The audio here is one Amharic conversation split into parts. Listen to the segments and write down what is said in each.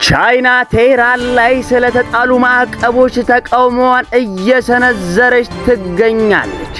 ቻይና ቴህራን ላይ ስለተጣሉ ማዕቀቦች ተቃውሞዋን እየሰነዘረች ትገኛለች።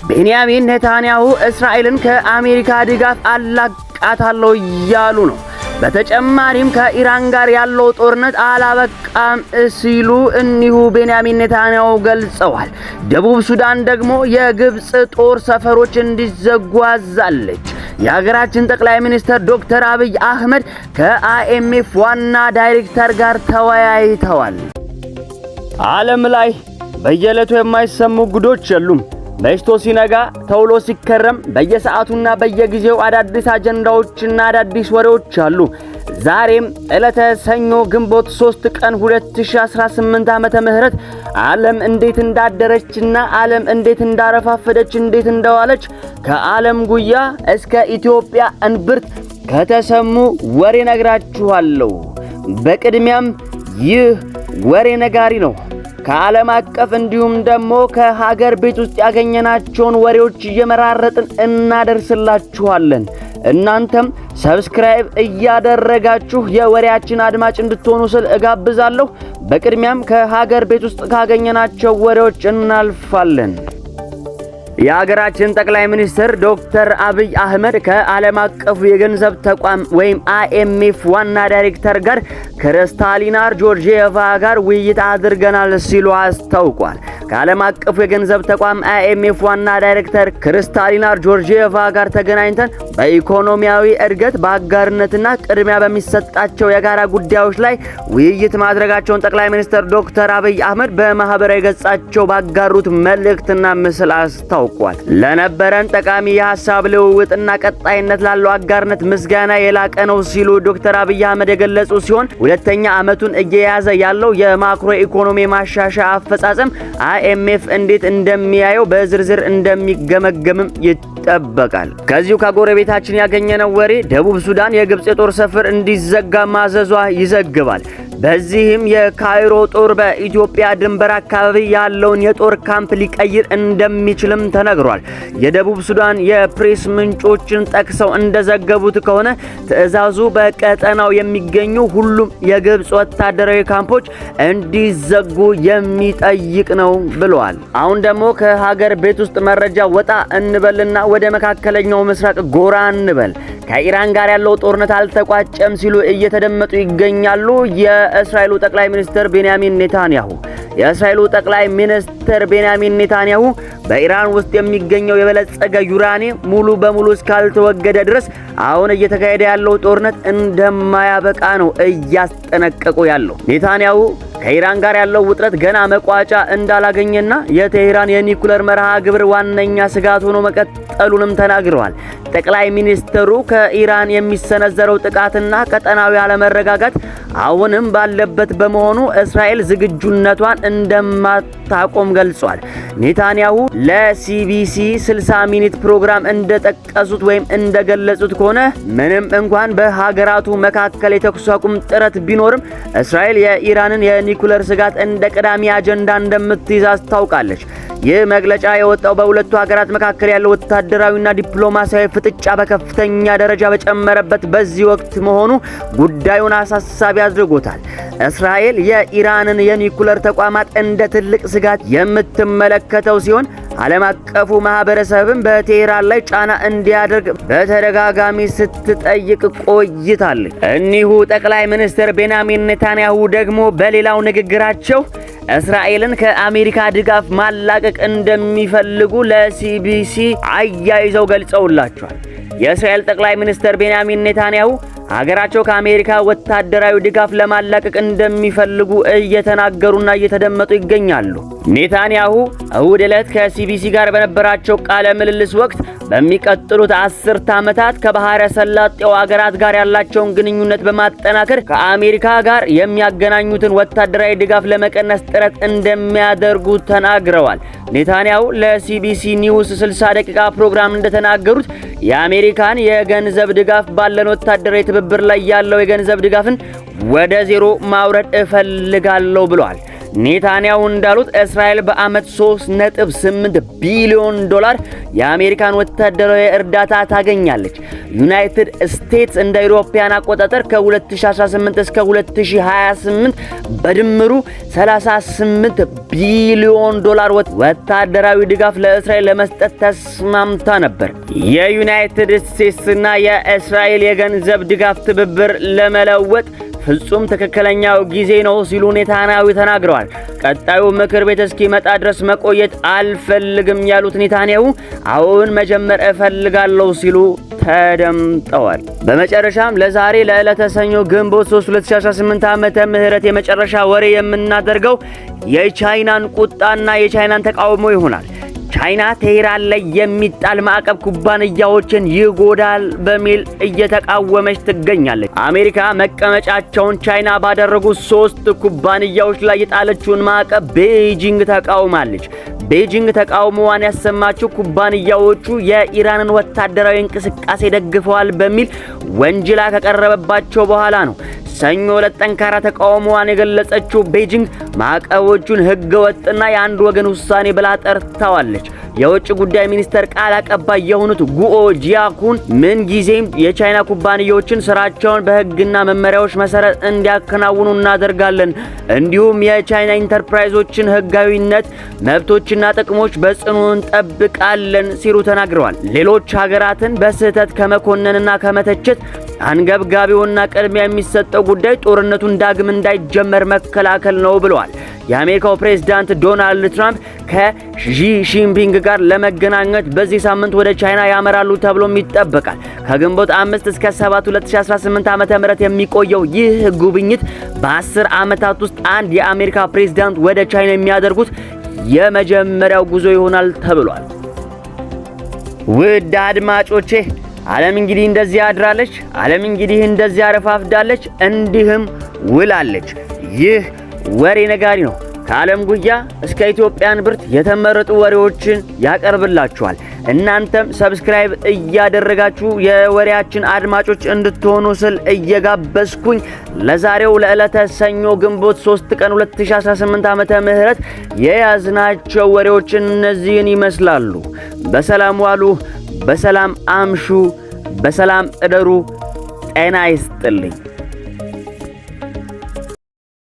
ቤንያሚን ኔታንያሁ እስራኤልን ከአሜሪካ ድጋፍ አላቃታለሁ እያሉ ነው። በተጨማሪም ከኢራን ጋር ያለው ጦርነት አላበቃም ሲሉ እኒሁ ቤንያሚን ኔታንያሁ ገልጸዋል። ደቡብ ሱዳን ደግሞ የግብጽ ጦር ሰፈሮች እንዲዘጉ አዛለች። የሀገራችን ጠቅላይ ሚኒስትር ዶክተር አብይ አህመድ ከአይኤምኤፍ ዋና ዳይሬክተር ጋር ተወያይተዋል። ዓለም ላይ በየዕለቱ የማይሰሙ ጉዶች የሉም። መሽቶ ሲነጋ ተውሎ ሲከረም በየሰዓቱና በየጊዜው አዳዲስ አጀንዳዎችና አዳዲስ ወሬዎች አሉ። ዛሬም ዕለተ ሰኞ ግንቦት 3 ቀን 2018 ዓመተ ምህረት ዓለም እንዴት እንዳደረችና ዓለም እንዴት እንዳረፋፈደች እንዴት እንደዋለች ከዓለም ጉያ እስከ ኢትዮጵያ እንብርት ከተሰሙ ወሬ ነግራችኋለሁ። በቅድሚያም ይህ ወሬ ነጋሪ ነው። ከዓለም አቀፍ እንዲሁም ደግሞ ከሀገር ቤት ውስጥ ያገኘናቸውን ወሬዎች እየመራረጥን እናደርስላችኋለን። እናንተም ሰብስክራይብ እያደረጋችሁ የወሬያችን አድማጭ እንድትሆኑ ስል እጋብዛለሁ። በቅድሚያም ከሀገር ቤት ውስጥ ካገኘናቸው ወሬዎች እናልፋለን። የሀገራችን ጠቅላይ ሚኒስትር ዶክተር አብይ አህመድ ከዓለም አቀፉ የገንዘብ ተቋም ወይም አይኤምኤፍ ዋና ዳይሬክተር ጋር ክርስታሊና ጆርጂየቫ ጋር ውይይት አድርገናል ሲሉ አስታውቋል። ከዓለም አቀፉ የገንዘብ ተቋም አይኤምኤፍ ዋና ዳይሬክተር ክርስታሊና ጆርጂየቫ ጋር ተገናኝተን በኢኮኖሚያዊ እድገት በአጋርነትና ቅድሚያ በሚሰጣቸው የጋራ ጉዳዮች ላይ ውይይት ማድረጋቸውን ጠቅላይ ሚኒስትር ዶክተር አብይ አህመድ በማህበራዊ ገጻቸው ባጋሩት መልእክትና ምስል አስታውቋል። ለነበረን ጠቃሚ የሐሳብ ልውውጥና ቀጣይነት ላለው አጋርነት ምስጋና የላቀ ነው ሲሉ ዶክተር አብይ አህመድ የገለጹ ሲሆን ሁለተኛ ዓመቱን እየያዘ ያለው የማክሮ ኢኮኖሚ ማሻሻያ አፈጻጸም አይኤምኤፍ እንዴት እንደሚያየው በዝርዝር እንደሚገመገምም ይጠበቃል። ከዚሁ ከጎረቤታችን ያገኘነው ወሬ ደቡብ ሱዳን የግብጽ የጦር ሰፈር እንዲዘጋ ማዘዟ ይዘግባል። በዚህም የካይሮ ጦር በኢትዮጵያ ድንበር አካባቢ ያለውን የጦር ካምፕ ሊቀይር እንደሚችልም ተነግሯል። የደቡብ ሱዳን የፕሬስ ምንጮችን ጠቅሰው እንደዘገቡት ከሆነ ትዕዛዙ በቀጠናው የሚገኙ ሁሉም የግብጽ ወታደራዊ ካምፖች እንዲዘጉ የሚጠይቅ ነው ብለዋል። አሁን ደግሞ ከሀገር ቤት ውስጥ መረጃ ወጣ እንበልና ወደ መካከለኛው ምስራቅ ጎራ እንበል። ከኢራን ጋር ያለው ጦርነት አልተቋጨም ሲሉ እየተደመጡ ይገኛሉ። የእስራኤሉ ጠቅላይ ሚኒስትር ቤንያሚን ኔታንያሁ በኢራን ውስጥ የሚገኘው የበለጸገ ዩራኒየም ሙሉ በሙሉ እስካልተወገደ ድረስ አሁን እየተካሄደ ያለው ጦርነት እንደማያበቃ ነው እያስጠነቀቁ ያለው። ኔታንያሁ ከኢራን ጋር ያለው ውጥረት ገና መቋጫ እንዳላገኘና የቴህራን የኒኩለር መርሃ ግብር ዋነኛ ስጋት ሆኖ መቀጠሉንም ተናግረዋል። ጠቅላይ ሚኒስትሩ ከኢራን የሚሰነዘረው ጥቃትና ቀጠናዊ አለመረጋጋት አሁንም ባለበት በመሆኑ እስራኤል ዝግጁነቷን እንደማታቆም ገልጿል። ኔታንያሁ ለሲቢሲ 60 ሚኒት ፕሮግራም እንደጠቀሱት ወይም እንደገለጹት ከሆነ ምንም እንኳን በሀገራቱ መካከል የተኩስ አቁም ጥረት ቢኖርም እስራኤል የኢራንን የኒኩለር ስጋት እንደ ቀዳሚ አጀንዳ እንደምትይዝ አስታውቃለች። ይህ መግለጫ የወጣው በሁለቱ ሀገራት መካከል ያለው ወታደራዊና ዲፕሎማሲያዊ ፍጥጫ በከፍተኛ ደረጃ በጨመረበት በዚህ ወቅት መሆኑ ጉዳዩን አሳሳቢ አድርጎታል። እስራኤል የኢራንን የኒኩለር ተቋማት እንደ ትልቅ ስጋት የምትመለከተው ሲሆን ዓለም አቀፉ ማህበረሰብም በቴህራን ላይ ጫና እንዲያደርግ በተደጋጋሚ ስትጠይቅ ቆይታለች። እኒሁ ጠቅላይ ሚኒስትር ቤንያሚን ኔታንያሁ ደግሞ በሌላው ንግግራቸው እስራኤልን ከአሜሪካ ድጋፍ ማላቀቅ እንደሚፈልጉ ለሲቢሲ አያይዘው ገልጸውላቸዋል። የእስራኤል ጠቅላይ ሚኒስትር ቤንያሚን ኔታንያሁ ሀገራቸው ከአሜሪካ ወታደራዊ ድጋፍ ለማላቀቅ እንደሚፈልጉ እየተናገሩና እየተደመጡ ይገኛሉ። ኔታንያሁ እሁድ ዕለት ከሲቢሲ ጋር በነበራቸው ቃለ ምልልስ ወቅት በሚቀጥሉት 10 ዓመታት ከባህረ ሰላጤው ሀገራት ጋር ያላቸውን ግንኙነት በማጠናከር ከአሜሪካ ጋር የሚያገናኙትን ወታደራዊ ድጋፍ ለመቀነስ ጥረት እንደሚያደርጉ ተናግረዋል። ኔታንያሁ ለሲቢሲ ኒውስ 60 ደቂቃ ፕሮግራም እንደተናገሩት የአሜሪካን የገንዘብ ድጋፍ ባለን ወታደራዊ ትብብር ላይ ያለው የገንዘብ ድጋፍን ወደ ዜሮ ማውረድ እፈልጋለሁ ብለዋል። ኔታንያሁ እንዳሉት እስራኤል በአመት 3.8 ቢሊዮን ዶላር የአሜሪካን ወታደራዊ እርዳታ ታገኛለች። ዩናይትድ ስቴትስ እንደ አውሮፓውያን አቆጣጠር ከ2018 እስከ 2028 በድምሩ 38 ቢሊዮን ዶላር ወታደራዊ ድጋፍ ለእስራኤል ለመስጠት ተስማምታ ነበር። የዩናይትድ ስቴትስና የእስራኤል የገንዘብ ድጋፍ ትብብር ለመለወጥ ፍጹም ትክክለኛው ጊዜ ነው ሲሉ ኔታንያሁ ተናግረዋል። ቀጣዩ ምክር ቤት እስኪመጣ ድረስ መቆየት አልፈልግም ያሉት ኔታንያሁ አሁን መጀመር እፈልጋለሁ ሲሉ ተደምጠዋል። በመጨረሻም ለዛሬ ለዕለተ ሰኞ ግንቦት 3 2018 ዓመተ ምህረት የመጨረሻ ወሬ የምናደርገው የቻይናን ቁጣና የቻይናን ተቃውሞ ይሆናል። ቻይና ቴህራን ላይ የሚጣል ማዕቀብ ኩባንያዎችን ይጎዳል በሚል እየተቃወመች ትገኛለች። አሜሪካ መቀመጫቸውን ቻይና ባደረጉ 3 ኩባንያዎች ላይ የጣለችውን ማዕቀብ ቤጂንግ ተቃውማለች። ቤጂንግ ተቃውሞዋን ያሰማችው ኩባንያዎቹ የኢራንን ወታደራዊ እንቅስቃሴ ደግፈዋል በሚል ወንጀላ ከቀረበባቸው በኋላ ነው። ሰኞ ዕለት ጠንካራ ተቃውሞዋን የገለጸችው ቤጂንግ ማዕቀቦቹን ህገወጥና የአንድ ወገን ውሳኔ ብላ ጠርታዋለች። የውጭ ጉዳይ ሚኒስተር ቃል አቀባይ የሆኑት ጉኦ ጂያኩን ምን ጊዜም የቻይና ኩባንያዎችን ስራቸውን በህግና መመሪያዎች መሰረት እንዲያከናውኑ እናደርጋለን፣ እንዲሁም የቻይና ኢንተርፕራይዞችን ህጋዊነት፣ መብቶችና ጥቅሞች በጽኑ እንጠብቃለን ሲሉ ተናግረዋል። ሌሎች ሀገራትን በስህተት ከመኮነንና ከመተቸት አንገብጋቢውና ቅድሚያ የሚሰጠው ጉዳይ ጦርነቱን ዳግም እንዳይጀመር መከላከል ነው ብለዋል። የአሜሪካው ፕሬዝዳንት ዶናልድ ትራምፕ ከሺ ጂንፒንግ ጋር ለመገናኘት በዚህ ሳምንት ወደ ቻይና ያመራሉ ተብሎም ይጠበቃል። ከግንቦት 5 እስከ 7 2018 ዓ.ም የሚቆየው ይህ ጉብኝት በ10 ዓመታት ውስጥ አንድ የአሜሪካ ፕሬዝዳንት ወደ ቻይና የሚያደርጉት የመጀመሪያው ጉዞ ይሆናል ተብሏል። ውድ አድማጮቼ ዓለም እንግዲህ እንደዚህ አድራለች፣ ዓለም እንግዲህ እንደዚህ አረፋፍዳለች፣ እንዲህም ውላለች። ይህ ወሬ ነጋሪ ነው። ከዓለም ጉያ እስከ ኢትዮጵያን ብርት የተመረጡ ወሬዎችን ያቀርብላችኋል። እናንተም ሰብስክራይብ እያደረጋችሁ የወሬያችን አድማጮች እንድትሆኑ ስል እየጋበዝኩኝ ለዛሬው ለዕለተ ሰኞ ግንቦት 3 ቀን 2018 ዓመተ ምህረት የያዝናቸው ወሬዎች እነዚህን ይመስላሉ። በሰላም ዋሉ፣ በሰላም አምሹ፣ በሰላም እደሩ። ጤና ይስጥልኝ።